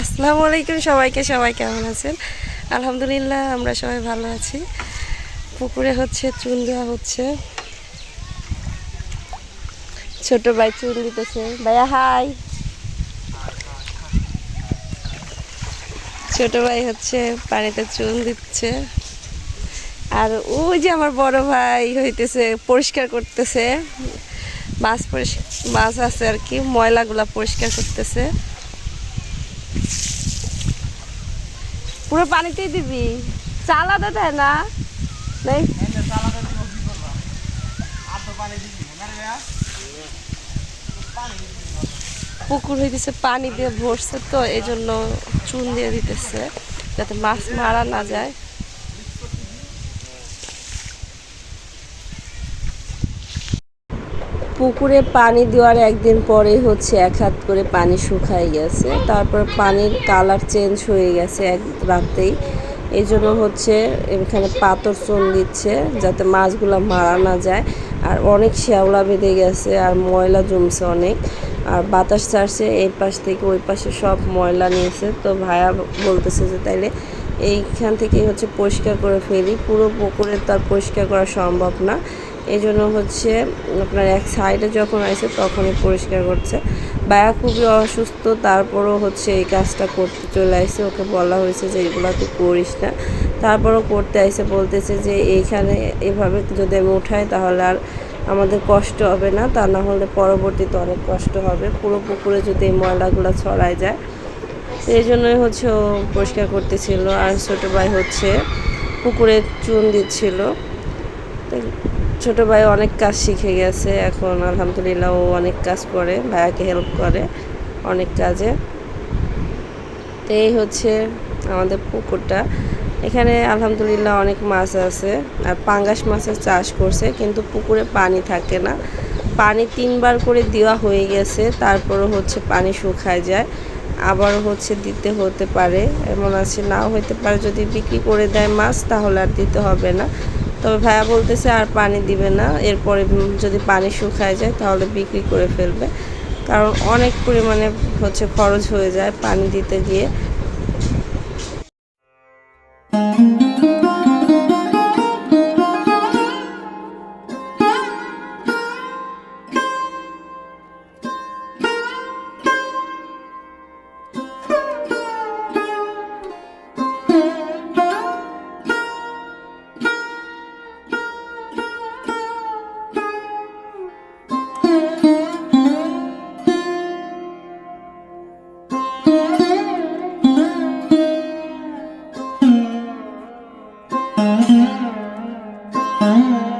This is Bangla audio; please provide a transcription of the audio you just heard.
আসসালামু আলাইকুম সবাইকে। সবাই কেমন আছেন? আলহামদুলিল্লাহ আমরা সবাই ভালো আছি। পুকুরে হচ্ছে চুন দেওয়া হচ্ছে। ছোট ভাই চুন দিতেছে। ভাইয়া হাই। ছোট ভাই হচ্ছে পানিতে চুন দিচ্ছে। আর ওই যে আমার বড় ভাই হইতেছে পরিষ্কার করতেছে। মাছ আছে আর কি, ময়লাগুলা পরিষ্কার করতেছে। পুরো পানিতেই দিবি, চালাতে দেয় না। পুকুর হইতেছে পানি দিয়ে ভরছে, তো এই জন্য চুন দিয়ে দিতেছে যাতে মাছ মারা না যায়। পুকুরে পানি দেওয়ার একদিন পরে হচ্ছে 1 হাত করে পানি শুকাই গেছে। তারপর পানির কালার চেঞ্জ হয়ে গেছে এক রাতেই। এই জন্য হচ্ছে এখানে পাথর চুন দিচ্ছে যাতে মাছগুলো মারা না যায়। আর অনেক শ্যাওলা বেঁধে গেছে আর ময়লা জমছে অনেক। আর বাতাস ছাড়ছে এই পাশ থেকে ওই পাশে, সব ময়লা নিয়েছে। তো ভাইয়া বলতেছে যে তাইলে এইখান থেকে হচ্ছে পরিষ্কার করে ফেলি, পুরো পুকুরে তো আর পরিষ্কার করা সম্ভব না। এই জন্য হচ্ছে আপনার এক সাইডে যখন আসে তখনই পরিষ্কার করছে। ভাইয়া খুবই অসুস্থ, তারপরও হচ্ছে এই কাজটা করতে চলে আসছে। ওকে বলা হয়েছে যে এগুলো তুই করিস না, তারপরও করতে আসে। বলতেছে যে এইখানে এভাবে যদি আমি উঠাই তাহলে আর আমাদের কষ্ট হবে না, তা না হলে পরবর্তীতে অনেক কষ্ট হবে। পুরো পুকুরে যদি এই ময়লাগুলো ছড়ায় যায়, এই জন্যই হচ্ছে ও পরিষ্কার করতেছিল। আর ছোটো ভাই হচ্ছে পুকুরে চুন দিচ্ছিল। ছোটো ভাই অনেক কাজ শিখে গেছে এখন, আলহামদুলিল্লাহ ও অনেক কাজ করে, ভাইয়াকে হেল্প করে অনেক কাজে। তো এই হচ্ছে আমাদের পুকুরটা। এখানে আলহামদুলিল্লাহ অনেক মাছ আছে। আর পাঙ্গাস মাছের চাষ করছে, কিন্তু পুকুরে পানি থাকে না। পানি 3বার করে দেওয়া হয়ে গেছে, তারপরও হচ্ছে পানি শুকায় যায়। আবারও হচ্ছে দিতে হতে পারে, এমন আছে নাও হতে পারে। যদি বিক্রি করে দেয় মাছ তাহলে আর দিতে হবে না। তবে ভাইয়া বলতেছে আর পানি দিবে না, এরপরে যদি পানি শুকায় যায় তাহলে বিক্রি করে ফেলবে, কারণ অনেক পরিমাণে হচ্ছে খরচ হয়ে যায় পানি দিতে গিয়ে। Mm-hmm.